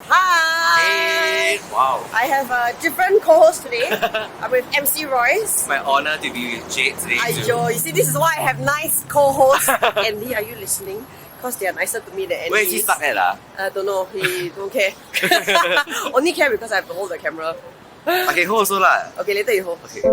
Hi! Hey! Wow. I have a different co-host today. I'm with MC Royce. My honor to be with Jade today too. Aiyo, you see, this is why I have nice co-hosts. Andy, are you listening? Because they are nicer to me than Andy. Where is he stuck at? I don't know. He don't care. Only care because I have to hold the camera. I can hold also lah. Okay, later you hold. Okay.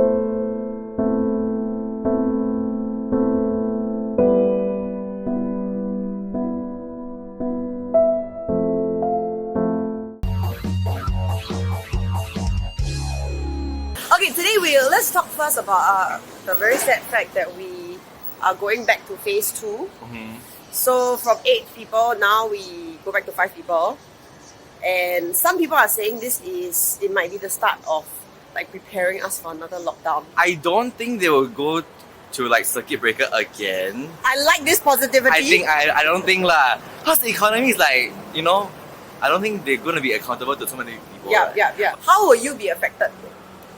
Okay, today let's talk first about the very sad fact that we are going back to phase 2. So from 8 people, now we go back to 5 people. And some people are saying it might be the start of like preparing us for another lockdown. I don't think they will go to like circuit breaker again. I like this positivity. I don't think lah. Because the economy is like, I don't think they're gonna be accountable to so many people. Yeah. How will you be affected?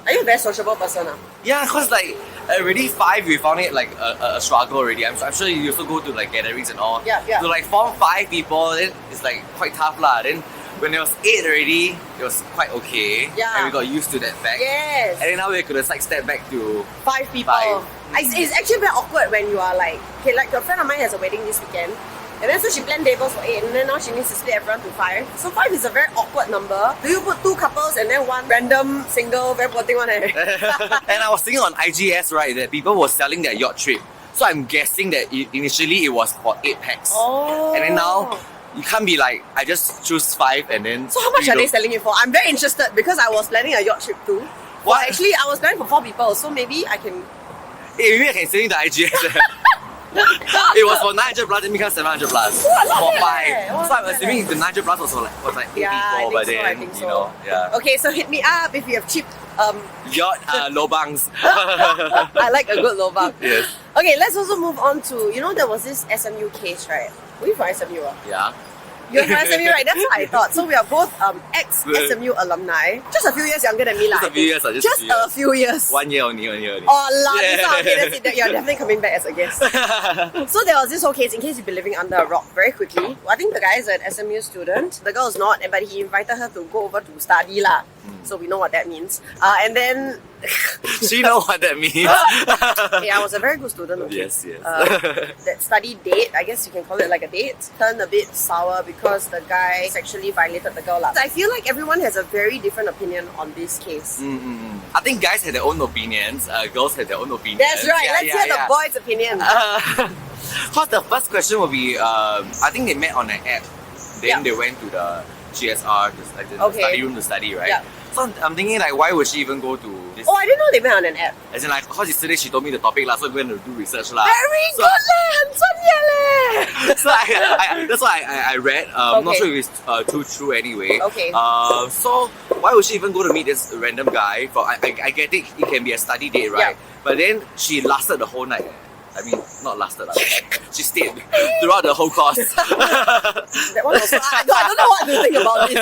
Are you a very sociable person? Yeah, because like already 5, we found it like a struggle already. I'm sure you also go to like gatherings and all. Yeah. So like form 5 people, then it's like quite tough lah. Then when there was 8 already, it was quite okay. Yeah. And we got used to that fact. Yes. And then now we could like step back to 5 people. 5. It's actually very awkward when you are like, okay, like a friend of mine has a wedding this weekend. And then so she planned tables for 8 and then now she needs to split everyone to 5. So 5 is a very awkward number. Do you put 2 couples and then 1 random single very poor thing one? And I was seeing on IGS, right, that people were selling their yacht trip. So I'm guessing that initially it was for 8 packs. Oh. And then now, you can't be like, I just choose 5 and then... So how much are they selling it for? I'm very interested because I was planning a yacht trip too. What? Well, actually, I was planning for 4 people, so maybe I can... Maybe I can send you the IGS. It was for 900 plus, it becomes 700 plus. Oh, not for bad, 5. So I'm assuming the 900 plus was like 8 people, I think so. yeah. Okay, so hit me up if you have cheap... Yacht lobangs. I like a good lobang. Yes. Okay, let's also move on to, there was this SMU case, right? Were you from SMU? Yeah. You're from SMU, right? That's what I thought. So we are both ex-SMU alumni. Just a few years younger than me. Just a few years. Just a few years. 1 year only. Oh, la, okay, that's it. You're definitely coming back as a guest. So there was this whole case, in case you've been living under a rock, very quickly. I think the guy is an SMU student. The girl is not, but he invited her to go over to study lah. So we know what that means. And then... She know what that means. Hey, I was a very good student. Okay? Yes. That study date, I guess you can call it like a date, turned a bit sour because the guy sexually violated the girl. I feel like everyone has a very different opinion on this case. I think guys have their own opinions, girls have their own opinions. That's right, let's hear the boys' opinion. Because the first question will be, I think they met on an app, then they went to the GSR, the study room to study, right? Yeah. So I'm thinking like, why would she even go to this? Oh, I didn't know they met on an app. As in like, because yesterday she told me the topic lah, so I'm going to do research lah. Very good leh, So that's why I read. Not sure if it's true anyway. Okay. So why would she even go to meet this random guy? For I get it can be a study date, right? Yeah. But then she lasted the whole night. I mean, not lasted. She stayed throughout the whole course. That one also, I don't know what to think about this.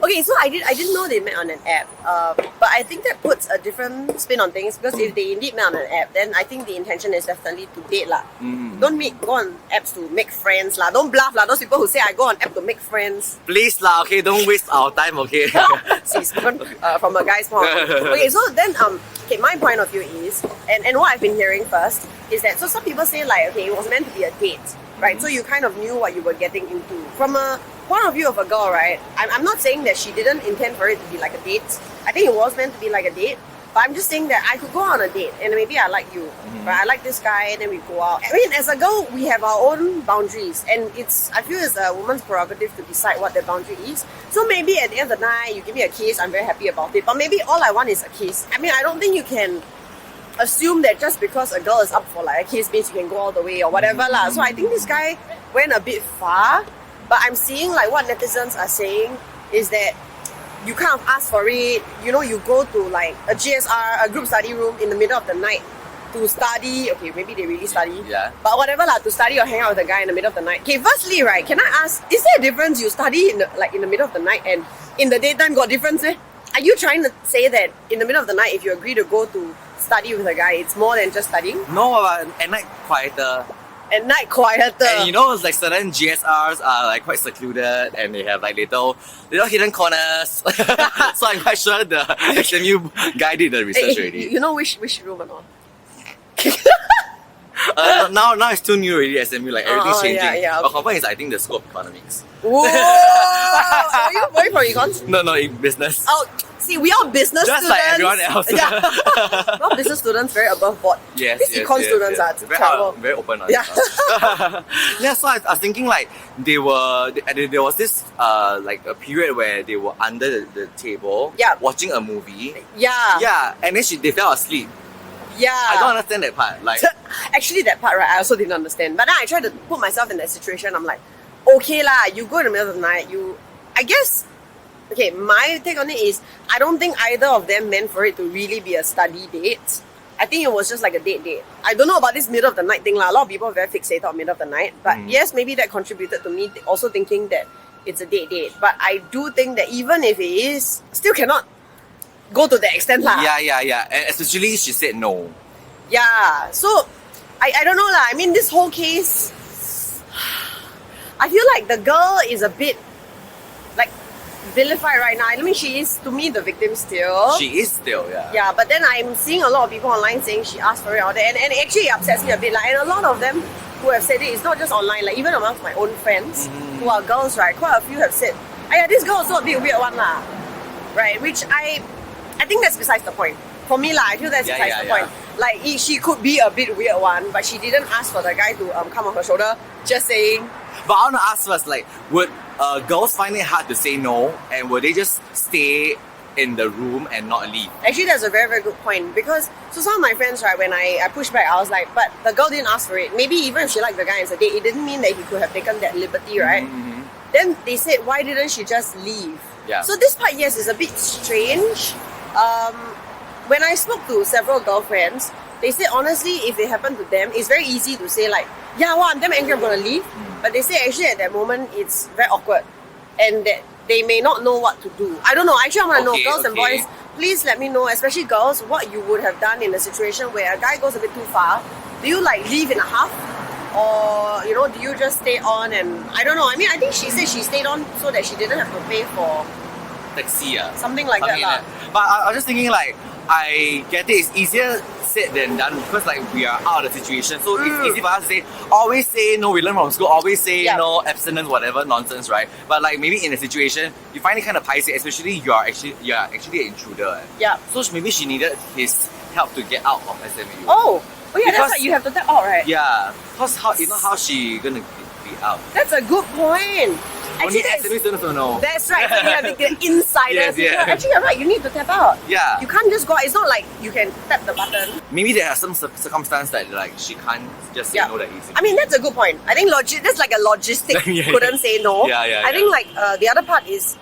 Okay, so I didn't know they met on an app. But I think that puts a different spin on things because if they indeed met on an app, then I think the intention is definitely to date lah. Don't go on apps to make friends lah. Don't bluff lah. Those people who say I go on app to make friends. Please lah, okay? Don't waste our time, okay? She's even from a guy's point of view. Okay, so then okay, my point of view is, and what I've been hearing first is that, so some people say like, okay, it was meant to be a date, right? So you kind of knew what you were getting into. From a point of view of a girl, right? I'm not saying that she didn't intend for it to be like a date. I think it was meant to be like a date. But I'm just saying that I could go on a date and maybe I like you, right? I like this guy and then we go out. I mean, as a girl, we have our own boundaries and I feel it's a woman's prerogative to decide what that boundary is. So maybe at the end of the night, you give me a kiss, I'm very happy about it. But maybe all I want is a kiss. I mean, I don't think you can assume that just because a girl is up for like a kiss means you can go all the way or whatever lah. So I think this guy went a bit far. But I'm seeing like what netizens are saying is that you kind of ask for it, you go to like a GSR, a group study room in the middle of the night to study. Okay, maybe they really study. Yeah. But whatever lah, to study or hang out with a guy in the middle of the night. Okay, firstly, right, can I ask, is there a difference you study in the middle of the night and in the daytime got difference eh? Are you trying to say that in the middle of the night, if you agree to go to study with a guy, it's more than just studying? No, at night quieter. At night, quieter. And you know, it's like certain GSRs are like quite secluded and they have like little hidden corners. So I'm quite sure the SMU guy did the research already. You know which room or not? Now it's too new already, SMU, like everything's changing. Yeah, But confirm is I think the scope economics. Whoa! Are you going for econs? No, in business. Oh, see, we are business Just students. like everyone else. Yeah. We're business students, very above board. These econ students are terrible. Very open on Yeah. Yeah, so I was thinking like there was this like a period where they were under the table watching a movie. Yeah. Yeah, and then they fell asleep. Yeah. I don't understand that part. Like actually that part, right, I also didn't understand. But then I tried to put myself in that situation. I'm like, okay lah, you go in the middle of the night, I guess, okay, my take on it is, I don't think either of them meant for it to really be a study date. I think it was just like a date. I don't know about this middle of the night thing lah. A lot of people are very fixated on middle of the night. But yes, maybe that contributed to me also thinking that it's a date. But I do think that even if it is, still cannot go to the extent lah. Yeah. And especially she said no. Yeah. So I don't know lah. I mean, this whole case, I feel like the girl is a bit like vilified right now. I mean, she is, to me, the victim still. She is still, yeah. Yeah, but then I'm seeing a lot of people online saying she asked for it all that, and it actually upsets me a bit. Like, and a lot of them who have said it's not just online, like even amongst my own friends who are girls, right? Quite a few have said, "Aya, this girl also a bit weird one lah," right? Which I think that's besides the point. For me lah, I feel that's besides the point. Like she could be a bit weird one, but she didn't ask for the guy to come on her shoulder. Just saying. But I want to ask first, like, would girls find it hard to say no, and would they just stay in the room and not leave? Actually, that's a very, very good point, because so some of my friends, right, when I pushed back, I was like, but the girl didn't ask for it. Maybe even if she liked the guy as a date, it didn't mean that he could have taken that liberty, right? Then they said, why didn't she just leave? Yeah. So this part, yes, is a bit strange. When I spoke to several girlfriends, they said honestly, if it happened to them, it's very easy to say like, yeah, well, I'm damn angry, I'm gonna leave. But they say actually at that moment, it's very awkward, and that they may not know what to do. I don't know. Actually, I want to know, girls and boys, please let me know, especially girls, what you would have done in a situation where a guy goes a bit too far. Do you like leave in a half? Or, you know, do you just stay on? And I don't know. I mean, I think she said she stayed on so that she didn't have to pay for taxi, something like that. But I was just thinking, like, I get it, it's easier said than done because like we are out of the situation. So it's easy for us to say, always say no, we learn from school, always say no, abstinence, whatever nonsense, right? But like maybe in a situation, you find it kind of paiseh, especially you're actually an intruder. Yeah. So maybe she needed his help to get out of SMU. Oh yeah, that's right, you have to tap out, right? Yeah. Because how she gonna be out? That's a good point. Only SMU students don't know. That's right. So you have to get insiders. Yes. Actually, you're right. You need to tap out. Yeah. You can't just go out. It's not like you can tap the button. Maybe there are some circumstances that like she can't just say no that easily. I mean, that's a good point. I think that's like a logistic. Couldn't say no. I think like the other part is,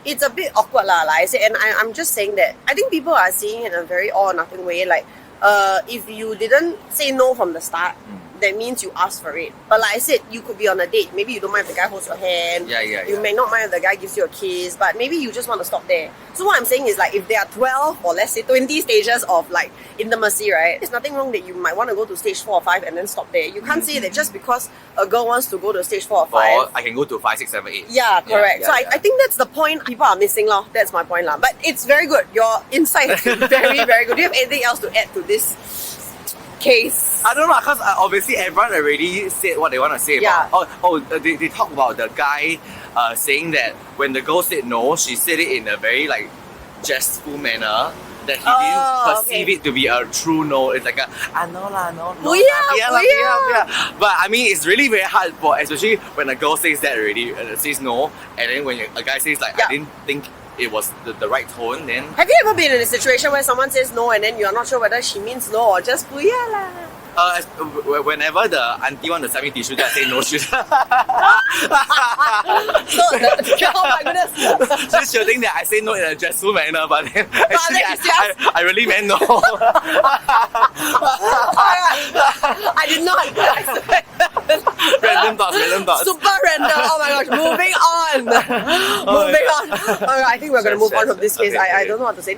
it's a bit awkward lah. Like I said, and I'm just saying that I think people are seeing it in a very all or nothing way. Like, if you didn't say no from the start, that means you asked for it. But like I said, you could be on a date. Maybe you don't mind if the guy holds your hand. You may not mind if the guy gives you a kiss, but maybe you just want to stop there. So what I'm saying is like, if there are 12 or let's say 20 stages of like intimacy, right? There's nothing wrong that you might want to go to stage 4 or 5 and then stop there. You can't say that just because a girl wants to go to stage 4 or 5. Or I can go to 5, 6, 7, 8. Yeah, correct. So I think that's the point people are missing lah. That's my point lah. But it's very good. Your insight is very, very good. Do you have anything else to add to this case? I don't know, because obviously everyone already said what they want to say about. They talk about the guy saying that when the girl said no, she said it in a very like jestful manner, that he didn't perceive it to be a true no. It's like a no lah, no. But I mean, it's really very hard for, especially when a girl says that already, says no, and then when a guy says like, I didn't think it was the right tone, then... Have you ever been in a situation where someone says no and then you're not sure whether she means no or just booyah lah? Whenever the auntie want to send me tissue, I say no shoot. Oh my goodness. She'll think that I say no in a jestful manner, but then actually I really meant no. I did not. Random thoughts. Super random. Oh my gosh. Moving on. Moving on. I think we're going to move on from this case. I don't know what to say.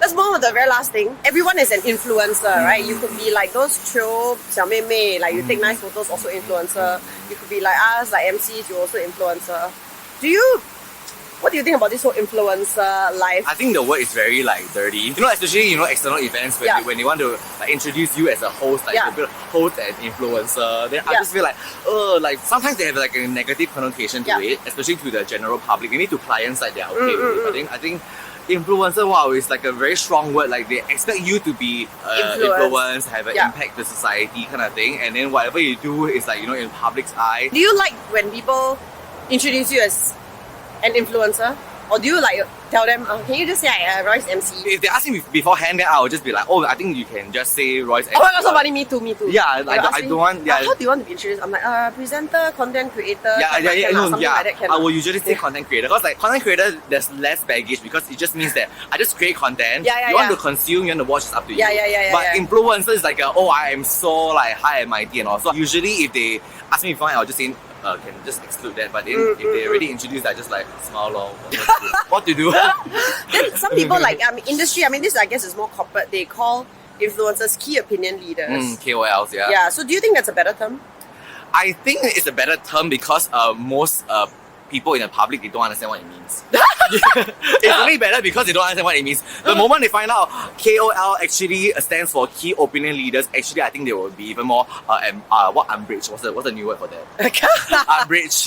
Let's move on to the very last thing. Everyone is an influencer, right? You could be like those chill 小妹妹, like you take nice photos, also influencer. You could be like us, like MCs, you're also influencer. What do you think about this whole influencer life? I think the word is very like dirty. You know, especially external events when they want to like introduce you as a host, like the host and influencer. Then I just feel like sometimes they have like a negative connotation to it, especially to the general public. Maybe to clients like they are okay with it. I think influencer, wow, is like a very strong word. Like they expect you to be influence, have an impact to society kind of thing. And then whatever you do is like in public's eye. Do you like when people introduce you as an influencer? Or do you like tell them, can you just say Royce MC? If they ask me beforehand, then I will just be like, oh, I think you can just say Royce MC. Oh my god, so funny, me too. Yeah, I don't want. Yeah. How do you want to be introduced? I'm like, presenter, content creator. Like that, I will usually say content creator because like content creator, there's less baggage because it just means that I just create content. You want to consume, you want to watch, it's up to you. But influencer is like, I am so like high and mighty and all. So usually if they ask me beforehand, I'll just say, can just exclude that. But then if they already introduce, I just like smile long. What to do? Then some people like industry. I mean, this I guess is more corporate. They call influencers key opinion leaders. KOLs, yeah. Yeah. So do you think that's a better term? I think it's a better term because most people in the public, they don't understand what it means. It's only better because they don't understand what it means. The moment they find out KOL actually stands for key opinion leaders, actually I think they will be even more umbrage. What's the new word for that? Umbrage.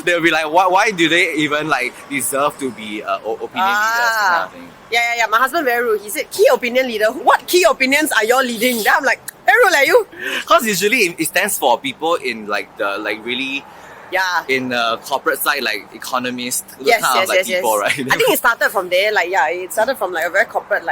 They'll be like, why do they even like deserve to be opinion leaders? Kind of thing. Yeah. My husband very rude. He said, key opinion leader. What key opinions are you leading? Then I'm like, very rude like you. Because usually it stands for people in like the like really in corporate side, like economists, those kind of like people, right? I think it started from there, it started from like a very corporate,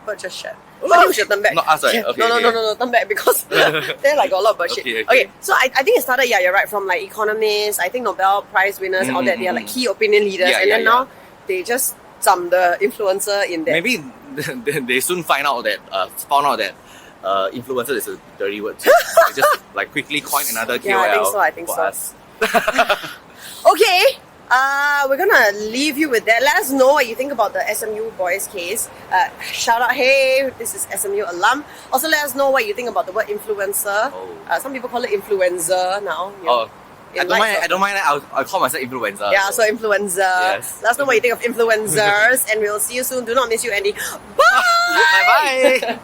bird just shat. I think we should turn back. No, sorry. Okay, no, turn back because there like got a lot of bird shit. Okay, so I think it started, you're right, from like economists, I think Nobel Prize winners and all that, they are like key opinion leaders, and then now they just the influencer in there. Maybe they soon found out that influencer is a dirty word too. They just like quickly coin another KOL. I think so. Okay, we're gonna leave you with that. Let us know what you think about the SMU boys case. Shout out, hey, this is SMU alum. Also, let us know what you think about the word influencer. Some people call it influencer now. I don't mind. I'll call myself influencer. Yeah, so influencer. Yes. Let us know what you think of influencers, and we'll see you soon. Do not miss you, Andy. Bye. Bye.